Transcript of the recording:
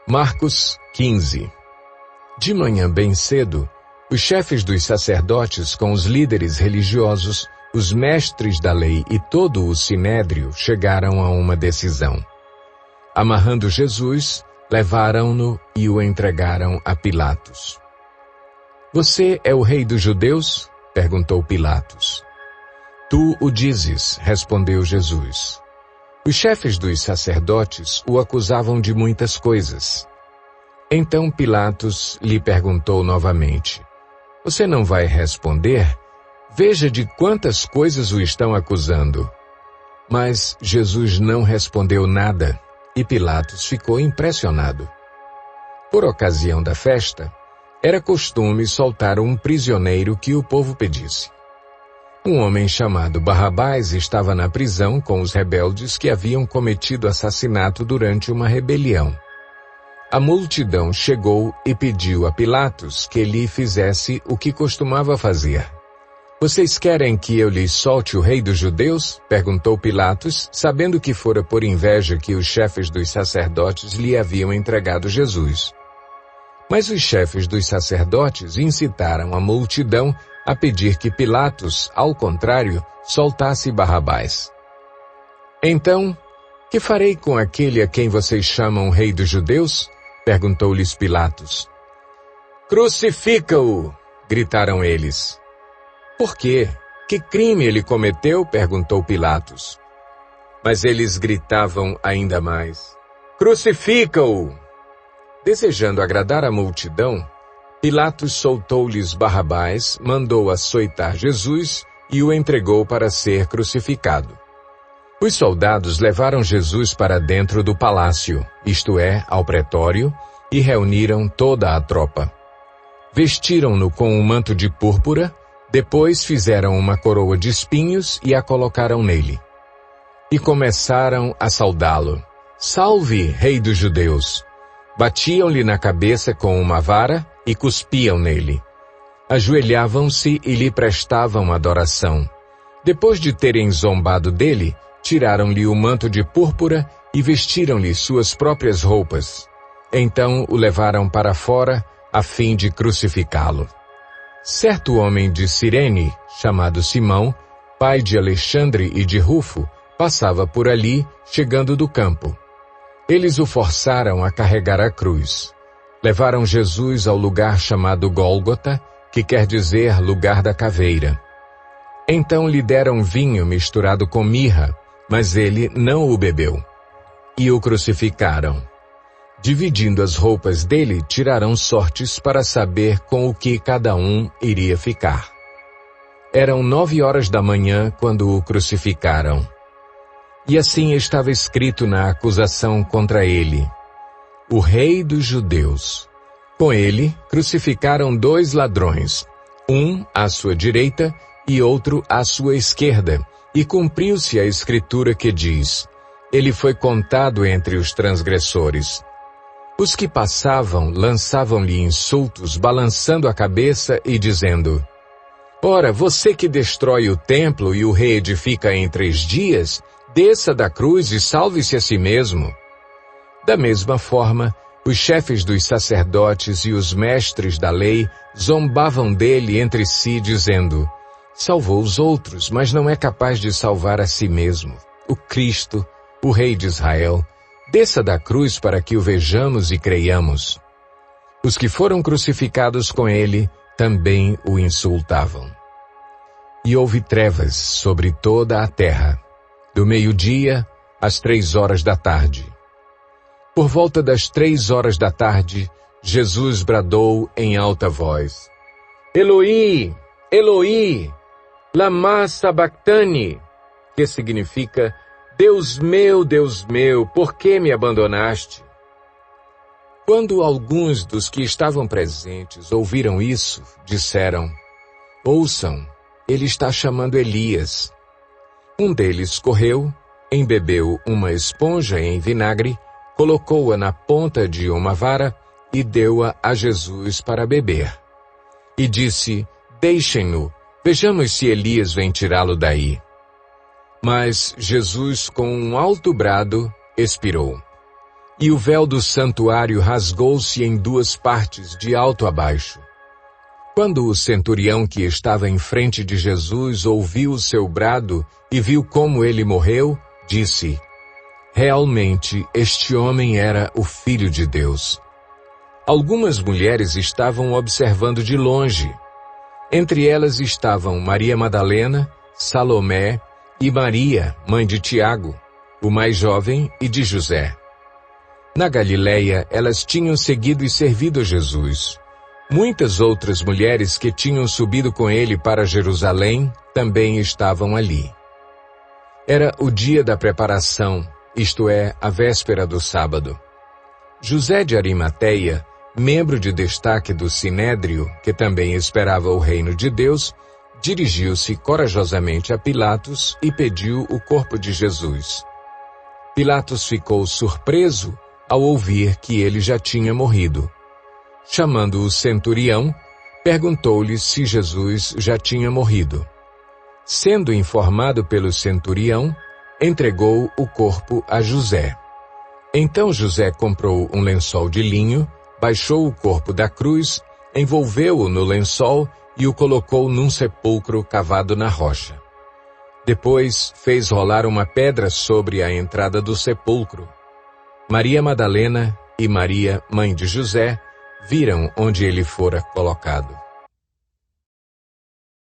Marcos 15. De manhã bem cedo, os chefes dos sacerdotes com os líderes religiosos, os mestres da lei e todo o sinédrio chegaram a uma decisão. Amarrando Jesus, levaram-no e o entregaram a Pilatos. Você é o rei dos judeus? Perguntou Pilatos. Tu o dizes, respondeu Jesus. Os chefes dos sacerdotes o acusavam de muitas coisas. Então Pilatos lhe perguntou novamente, você não vai responder? Veja de quantas coisas o estão acusando. Mas Jesus não respondeu nada e Pilatos ficou impressionado. Por ocasião da festa, era costume soltar um prisioneiro que o povo pedisse. Um homem chamado Barrabás estava na prisão com os rebeldes que haviam cometido assassinato durante uma rebelião. A multidão chegou e pediu a Pilatos que lhe fizesse o que costumava fazer. Vocês querem que eu lhes solte o rei dos judeus? Perguntou Pilatos, sabendo que fora por inveja que os chefes dos sacerdotes lhe haviam entregado Jesus. Mas os chefes dos sacerdotes incitaram a multidão a pedir que Pilatos, ao contrário, soltasse Barrabás. Então, que farei com aquele a quem vocês chamam rei dos judeus? Perguntou-lhes Pilatos. Crucifica-o! Gritaram eles. Por quê? Que crime ele cometeu? Perguntou Pilatos. Mas eles gritavam ainda mais. Crucifica-o! Desejando agradar a multidão, Pilatos soltou-lhes Barrabás, mandou açoitar Jesus e o entregou para ser crucificado. Os soldados levaram Jesus para dentro do palácio, isto é, ao pretório, e reuniram toda a tropa. Vestiram-no com um manto de púrpura, depois fizeram uma coroa de espinhos e a colocaram nele. E começaram a saudá-lo. Salve, rei dos judeus! Batiam-lhe na cabeça com uma vara e cuspiam nele. Ajoelhavam-se e lhe prestavam adoração. Depois de terem zombado dele, tiraram-lhe o manto de púrpura e vestiram-lhe suas próprias roupas. Então o levaram para fora, a fim de crucificá-lo. Certo homem de Cirene, chamado Simão, pai de Alexandre e de Rufo, passava por ali, chegando do campo. Eles o forçaram a carregar a cruz. Levaram Jesus ao lugar chamado Gólgota, que quer dizer lugar da caveira. Então lhe deram vinho misturado com mirra, mas ele não o bebeu. E o crucificaram. Dividindo as roupas dele, tiraram sortes para saber com o que cada um iria ficar. Eram 9 horas da manhã quando o crucificaram. E assim estava escrito na acusação contra ele: o rei dos judeus. Com ele, crucificaram 2 ladrões, um à sua direita e outro à sua esquerda, e cumpriu-se a escritura que diz: ele foi contado entre os transgressores. Os que passavam lançavam-lhe insultos, balançando a cabeça e dizendo: ora, você que destrói o templo e o reedifica em 3 dias, desça da cruz e salve-se a si mesmo. Da mesma forma, os chefes dos sacerdotes e os mestres da lei zombavam dele entre si, dizendo: salvou os outros, mas não é capaz de salvar a si mesmo. O Cristo, o Rei de Israel, desça da cruz para que o vejamos e creiamos. Os que foram crucificados com ele também o insultavam. E houve trevas sobre toda a terra, do meio-dia às 3 horas da tarde. Por volta das 3 horas da tarde, Jesus bradou em alta voz: Eloi, Eloi, lama sabachthani, que significa: Deus meu, por que me abandonaste? Quando alguns dos que estavam presentes ouviram isso, disseram: ouçam, ele está chamando Elias. Um deles correu, embebeu uma esponja em vinagre, colocou-a na ponta de uma vara e deu-a a Jesus para beber. E disse: deixem-no, vejamos se Elias vem tirá-lo daí. Mas Jesus, com um alto brado, expirou. e o véu do santuário rasgou-se em duas partes, de alto a baixo. Quando o centurião que estava em frente de Jesus ouviu o seu brado e viu como ele morreu, disse: realmente este homem era o Filho de Deus. Algumas mulheres estavam observando de longe. Entre elas estavam Maria Madalena, Salomé e Maria, mãe de Tiago, o mais jovem, e de José. Na Galileia, elas tinham seguido e servido a Jesus. Muitas outras mulheres que tinham subido com ele para Jerusalém também estavam ali. Era o dia da preparação, isto é, a véspera do sábado. José de Arimateia, membro de destaque do Sinédrio, que também esperava o reino de Deus, dirigiu-se corajosamente a Pilatos e pediu o corpo de Jesus. Pilatos ficou surpreso ao ouvir que ele já tinha morrido. Chamando o centurião, perguntou-lhe se Jesus já tinha morrido. Sendo informado pelo centurião, entregou o corpo a José. Então José comprou um lençol de linho, baixou o corpo da cruz, envolveu-o no lençol e o colocou num sepulcro cavado na rocha. Depois fez rolar uma pedra sobre a entrada do sepulcro. Maria Madalena e Maria, mãe de José, viram onde ele fora colocado.